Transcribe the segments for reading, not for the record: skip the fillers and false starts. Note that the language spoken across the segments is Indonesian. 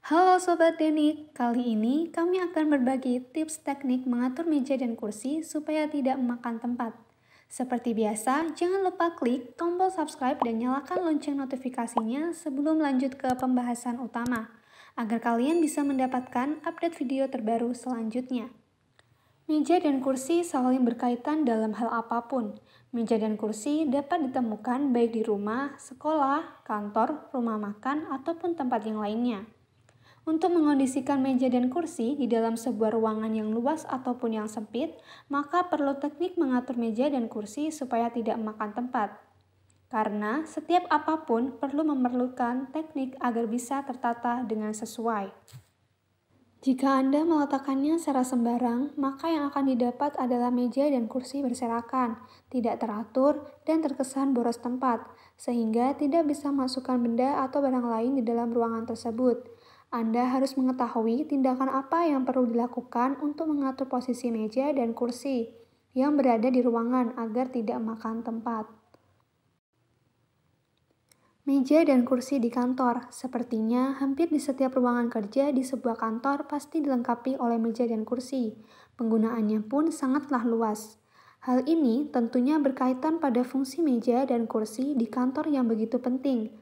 Halo Sobat Denik, kali ini kami akan berbagi tips teknik mengatur meja dan kursi supaya tidak memakan tempat. Seperti biasa, jangan lupa klik tombol subscribe dan nyalakan lonceng notifikasinya sebelum lanjut ke pembahasan utama, agar kalian bisa mendapatkan update video terbaru selanjutnya. Meja dan kursi saling berkaitan dalam hal apapun. Meja dan kursi dapat ditemukan baik di rumah, sekolah, kantor, rumah makan, ataupun tempat yang lainnya. Untuk mengondisikan meja dan kursi di dalam sebuah ruangan yang luas ataupun yang sempit, maka perlu teknik mengatur meja dan kursi supaya tidak makan tempat. Karena setiap apapun perlu memerlukan teknik agar bisa tertata dengan sesuai. Jika Anda meletakkannya secara sembarang, maka yang akan didapat adalah meja dan kursi berserakan, tidak teratur, dan terkesan boros tempat, sehingga tidak bisa masukkan benda atau barang lain di dalam ruangan tersebut. Anda harus mengetahui tindakan apa yang perlu dilakukan untuk mengatur posisi meja dan kursi yang berada di ruangan agar tidak makan tempat. Meja dan kursi di kantor, sepertinya hampir di setiap ruangan kerja di sebuah kantor pasti dilengkapi oleh meja dan kursi. Penggunaannya pun sangatlah luas. Hal ini tentunya berkaitan pada fungsi meja dan kursi di kantor yang begitu penting.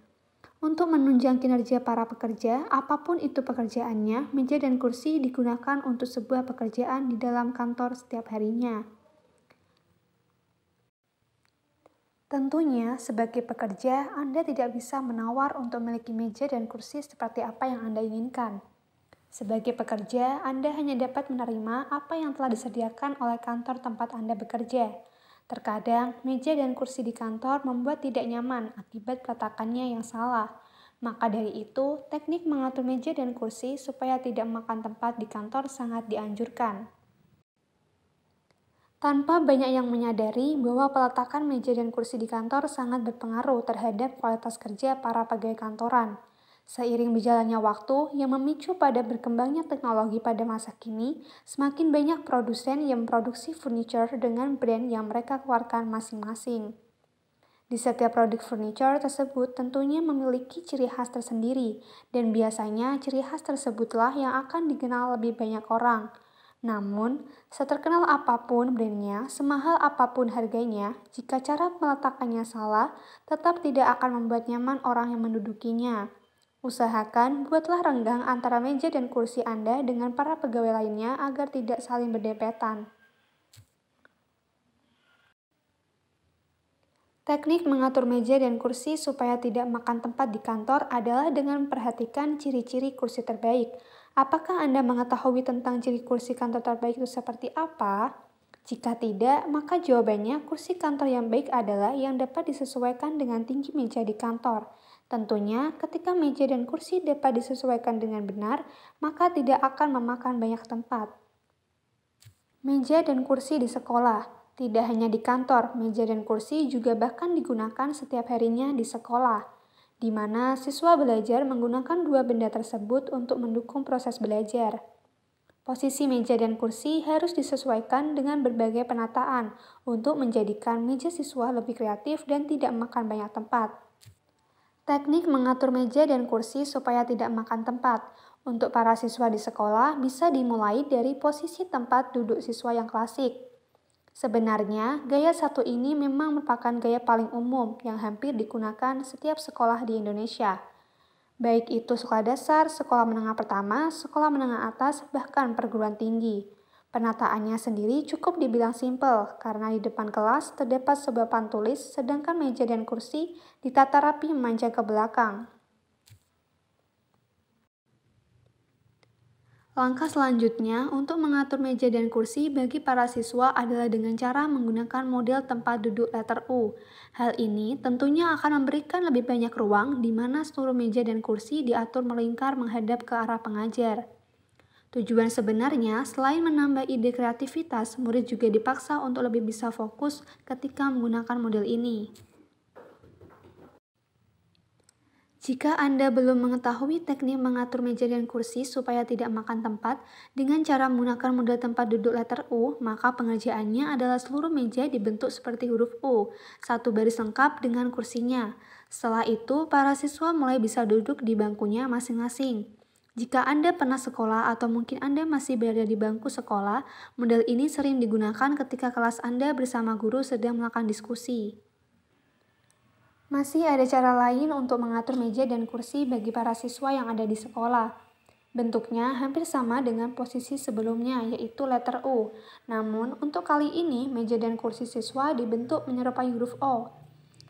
Untuk menunjang kinerja para pekerja, apapun itu pekerjaannya, meja dan kursi digunakan untuk sebuah pekerjaan di dalam kantor setiap harinya. Tentunya, sebagai pekerja, Anda tidak bisa menawar untuk memiliki meja dan kursi seperti apa yang Anda inginkan. Sebagai pekerja, Anda hanya dapat menerima apa yang telah disediakan oleh kantor tempat Anda bekerja. Terkadang, meja dan kursi di kantor membuat tidak nyaman akibat peletakannya yang salah. Maka dari itu, teknik mengatur meja dan kursi supaya tidak makan tempat di kantor sangat dianjurkan. Tanpa banyak yang menyadari bahwa peletakan meja dan kursi di kantor sangat berpengaruh terhadap kualitas kerja para pegawai kantoran. Seiring berjalannya waktu yang memicu pada berkembangnya teknologi pada masa kini, semakin banyak produsen yang memproduksi furniture dengan brand yang mereka keluarkan masing-masing. Di setiap produk furniture tersebut tentunya memiliki ciri khas tersendiri, dan biasanya ciri khas tersebutlah yang akan dikenal lebih banyak orang. Namun, seterkenal apapun brandnya, semahal apapun harganya, jika cara meletakkannya salah, tetap tidak akan membuat nyaman orang yang mendudukinya. Usahakan buatlah renggang antara meja dan kursi Anda dengan para pegawai lainnya agar tidak saling berdempetan. Teknik mengatur meja dan kursi supaya tidak makan tempat di kantor adalah dengan memperhatikan ciri-ciri kursi terbaik. Apakah Anda mengetahui tentang ciri kursi kantor terbaik itu seperti apa? Jika tidak, maka jawabannya kursi kantor yang baik adalah yang dapat disesuaikan dengan tinggi meja di kantor. Tentunya, ketika meja dan kursi dapat disesuaikan dengan benar, maka tidak akan memakan banyak tempat. Meja dan kursi di sekolah. Tidak hanya di kantor, meja dan kursi juga bahkan digunakan setiap harinya di sekolah, di mana siswa belajar menggunakan dua benda tersebut untuk mendukung proses belajar. Posisi meja dan kursi harus disesuaikan dengan berbagai penataan untuk menjadikan meja siswa lebih kreatif dan tidak makan banyak tempat. Teknik mengatur meja dan kursi supaya tidak makan tempat. Untuk para siswa di sekolah bisa dimulai dari posisi tempat duduk siswa yang klasik. Sebenarnya, gaya satu ini memang merupakan gaya paling umum yang hampir digunakan setiap sekolah di Indonesia. Baik itu sekolah dasar, sekolah menengah pertama, sekolah menengah atas, bahkan perguruan tinggi. Penataannya sendiri cukup dibilang simpel, karena di depan kelas terdapat sebuah papan tulis, sedangkan meja dan kursi ditata rapi memanjang ke belakang. Langkah selanjutnya untuk mengatur meja dan kursi bagi para siswa adalah dengan cara menggunakan model tempat duduk letter U. Hal ini tentunya akan memberikan lebih banyak ruang di mana seluruh meja dan kursi diatur melingkar menghadap ke arah pengajar. Tujuan sebenarnya, selain menambah ide kreativitas, murid juga dipaksa untuk lebih bisa fokus ketika menggunakan model ini. Jika Anda belum mengetahui teknik mengatur meja dan kursi supaya tidak makan tempat dengan cara menggunakan model tempat duduk letter U, maka pengerjaannya adalah seluruh meja dibentuk seperti huruf U, satu baris lengkap dengan kursinya. Setelah itu, para siswa mulai bisa duduk di bangkunya masing-masing. Jika Anda pernah sekolah atau mungkin Anda masih berada di bangku sekolah, model ini sering digunakan ketika kelas Anda bersama guru sedang melakukan diskusi. Masih ada cara lain untuk mengatur meja dan kursi bagi para siswa yang ada di sekolah. Bentuknya hampir sama dengan posisi sebelumnya, yaitu letter U. Namun, untuk kali ini, meja dan kursi siswa dibentuk menyerupai huruf O.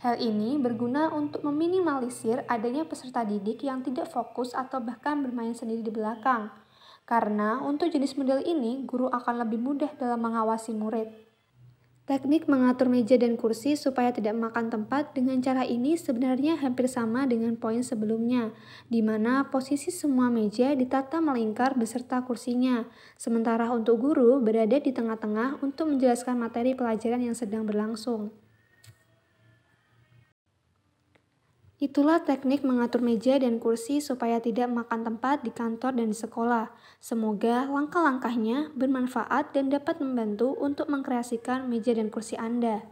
Hal ini berguna untuk meminimalisir adanya peserta didik yang tidak fokus atau bahkan bermain sendiri di belakang. Karena untuk jenis model ini, guru akan lebih mudah dalam mengawasi murid. Teknik mengatur meja dan kursi supaya tidak makan tempat dengan cara ini sebenarnya hampir sama dengan poin sebelumnya, di mana posisi semua meja ditata melingkar beserta kursinya, sementara untuk guru berada di tengah-tengah untuk menjelaskan materi pelajaran yang sedang berlangsung. Itulah teknik mengatur meja dan kursi supaya tidak makan tempat di kantor dan di sekolah. Semoga langkah-langkahnya bermanfaat dan dapat membantu untuk mengkreasikan meja dan kursi Anda.